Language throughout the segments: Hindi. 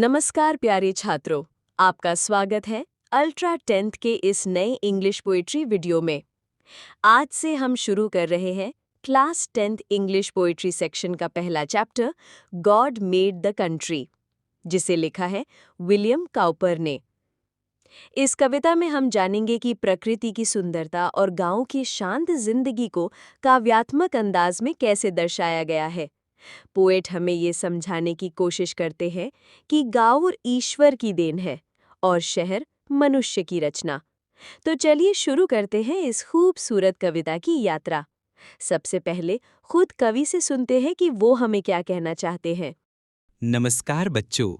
नमस्कार प्यारे छात्रों, आपका स्वागत है अल्ट्रा 10th के इस नए इंग्लिश पोएट्री वीडियो में। आज से हम शुरू कर रहे हैं class 10th English poetry section का पहला chapter God made the country, जिसे लिखा है विलियम काउपर ने। इस कविता में हम जानेंगे कि प्रकृति की सुंदरता और गांव की शांत जिंदगी को काव्यात्मक अंदाज में कैसे दर्शाया गया है। पोएट हमें ये समझाने की कोशिश करते हैं कि गांव ईश्वर की देन है और शहर मनुष्य की रचना। तो चलिए शुरू करते हैं इस खूबसूरत कविता की यात्रा। सबसे पहले खुद कवि से सुनते हैं कि वो हमें क्या कहना चाहते हैं। नमस्कार बच्चों,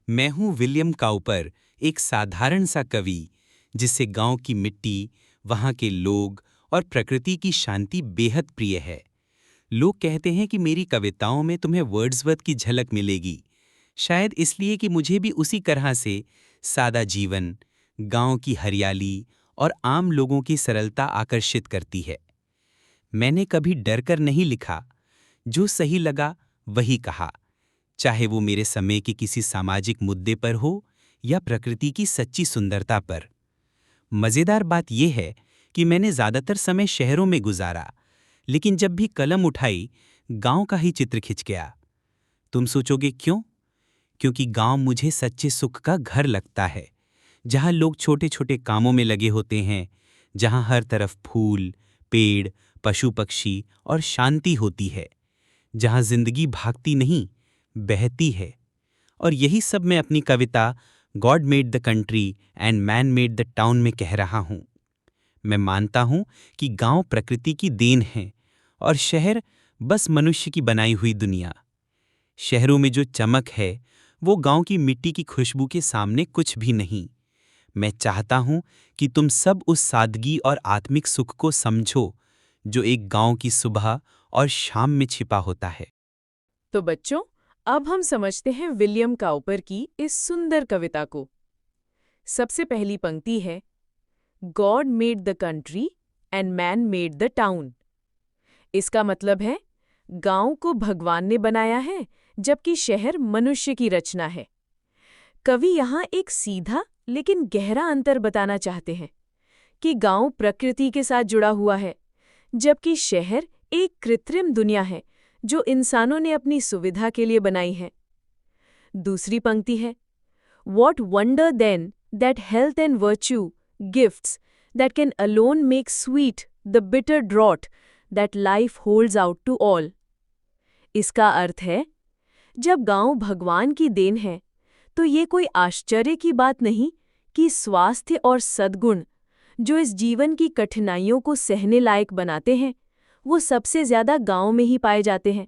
मैं हूं विलियम काउपर, एक साधारण सा कवि जिसे गांव की मिट्टी, वहां के लोग और प्रकृति की शांति बेहद प्रिय है। लोग कहते हैं कि मेरी कविताओं में तुम्हें वर्ड्सवर्थ की झलक मिलेगी, शायद इसलिए कि मुझे भी उसी तरह से सादा जीवन, गांव की हरियाली और आम लोगों की सरलता आकर्षित करती है। मैंने कभी डरकर नहीं लिखा, जो सही लगा वही कहा, चाहे वो मेरे समय के किसी सामाजिक मुद्दे पर हो या प्रकृति की सच्ची सुंदरता पर। मज़ेदार बात यह है कि मैंने ज़्यादातर समय शहरों में गुजारा, लेकिन जब भी कलम उठाई, गांव का ही चित्र खिंच गया। तुम सोचोगे क्यों? क्योंकि गांव मुझे सच्चे सुख का घर लगता है, जहां लोग छोटे छोटे कामों में लगे होते हैं, जहां हर तरफ फूल, पेड़, पशु पक्षी और शांति होती है, जहां जिंदगी भागती नहीं, बहती है। और यही सब मैं अपनी कविता God made the country and man made the town में कह रहा हूं। मैं मानता हूं कि गांव प्रकृति की देन है और शहर बस मनुष्य की बनाई हुई दुनिया। शहरों में जो चमक है वो गांव की मिट्टी की खुशबू के सामने कुछ भी नहीं। मैं चाहता हूं कि तुम सब उस सादगी और आत्मिक सुख को समझो जो एक गांव की सुबह और शाम में छिपा होता है। तो बच्चों, अब हम समझते हैं विलियम काउपर की इस सुंदर कविता को। सबसे पहली पंक्ति है, God made the country and man made the town. इसका मतलब है गांव को भगवान ने बनाया है, जबकि शहर मनुष्य की रचना है। कवि यहाँ एक सीधा लेकिन गहरा अंतर बताना चाहते हैं कि गांव प्रकृति के साथ जुड़ा हुआ है, जबकि शहर एक कृत्रिम दुनिया है जो इंसानों ने अपनी सुविधा के लिए बनाई है। दूसरी पंक्ति है, What wonder then that health and virtue, gifts that can alone make sweet the bitter draught that life holds out to all। इसका अर्थ है, जब गांव भगवान की देन है, तो ये कोई आश्चर्य की बात नहीं कि स्वास्थ्य और सद्गुण जो इस जीवन की कठिनाइयों को सहने लायक बनाते हैं, वो सबसे ज्यादा गांव में ही पाए जाते हैं।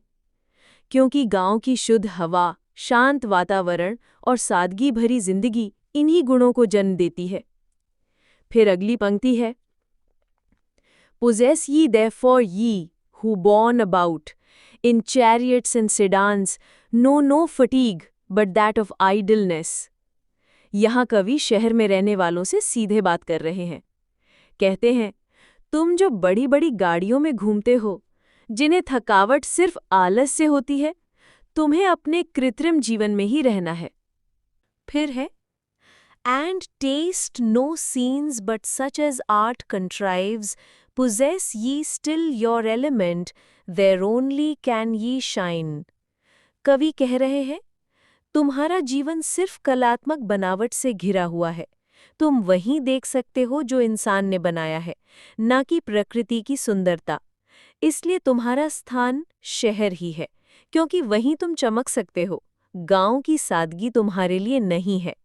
क्योंकि गांव की शुद्ध हवा, शांत वातावरण और सादगी भरी जिंदगी इन्हीं गुणों को जन्म देती है। फिर अगली पंक्ति है, Possess ye therefore ye who born about in chariots and sedans know no fatigue but that of idleness। यहाँ कवि शहर में रहने वालों से सीधे बात कर रहे हैं। कहते हैं, तुम जो बड़ी बड़ी गाड़ियों में घूमते हो, जिन्हें थकावट सिर्फ आलस से होती है, तुम्हें अपने कृत्रिम जीवन में ही रहना है। फिर है, And taste no scenes but such as art contrives, possess ye still your element, there only can ye shine। कवि कह रहे हैं, तुम्हारा जीवन सिर्फ कलात्मक बनावट से घिरा हुआ है। तुम वहीं देख सकते हो जो इंसान ने बनाया है, ना कि प्रकृति की सुंदरता। इसलिए तुम्हारा स्थान शहर ही है, क्योंकि वहीं तुम चमक सकते हो। गांव की सादगी तुम्हारे लिए नहीं है।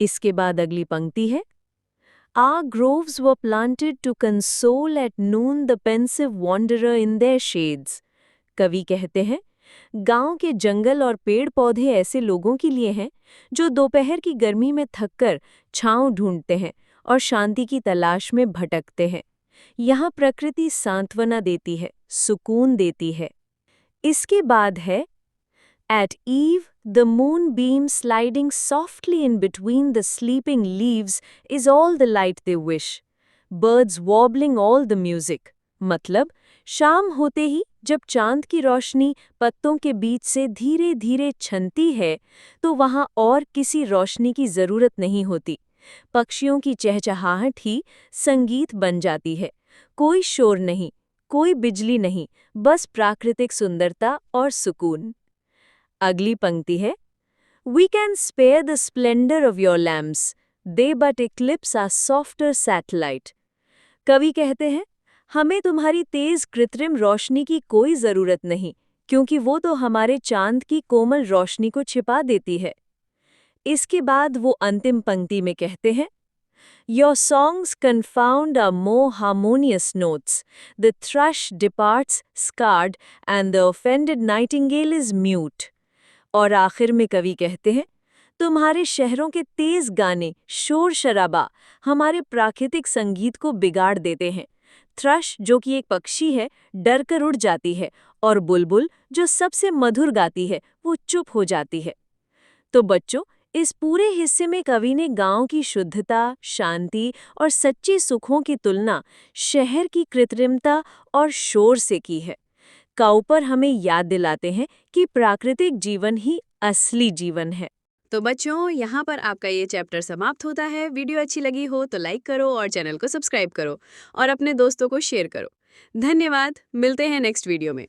इसके बाद अगली पंक्ति है, Our groves were planted to console at noon the pensive wanderer in their shades। कवि कहते हैं, गांव के जंगल और पेड़ पौधे ऐसे लोगों के लिए हैं जो दोपहर की गर्मी में थककर छांव ढूंढते हैं और शांति की तलाश में भटकते हैं। यहाँ प्रकृति सांत्वना देती है, सुकून देती है। इसके बाद है, At eve, the moonbeam sliding softly in between the sleeping leaves is all the light they wish. Birds warbling all the music. मतलब शाम होते ही जब चांद की रोशनी पत्तों के बीच से धीरे धीरे छनती है तो वहां और किसी रोशनी की जरूरत नहीं होती। पक्षियों की चहचहाहट ही संगीत बन जाती है। कोई शोर नहीं, कोई बिजली नहीं, बस प्राकृतिक सुंदरता और सुकून। अगली पंक्ति है, We can spare the splendor of your lamps, they but eclipse our softer satellite. कवि कहते हैं, हमें तुम्हारी तेज कृत्रिम रोशनी की कोई जरूरत नहीं, क्योंकि वो तो हमारे चांद की कोमल रोशनी को छिपा देती है। इसके बाद वो अंतिम पंक्ति में कहते हैं, Your songs confound our more harmonious notes. The thrush departs scarred and the offended nightingale is mute. और आखिर में कवि कहते हैं, तुम्हारे शहरों के तेज गाने, शोर शराबा हमारे प्राकृतिक संगीत को बिगाड़ देते हैं। थ्रश, जो कि एक पक्षी है, डर कर उड़ जाती है और बुलबुल, जो सबसे मधुर गाती है, वो चुप हो जाती है। तो बच्चों, इस पूरे हिस्से में कवि ने गांव की शुद्धता, शांति और सच्चे सुखों की तुलना शहर की कृत्रिमता और शोर से की है। काउपर हमें याद दिलाते हैं कि प्राकृतिक जीवन ही असली जीवन है। तो बच्चों, यहाँ पर आपका ये चैप्टर समाप्त होता है। वीडियो अच्छी लगी हो तो लाइक करो और चैनल को सब्सक्राइब करो और अपने दोस्तों को शेयर करो। धन्यवाद, मिलते हैं नेक्स्ट वीडियो में।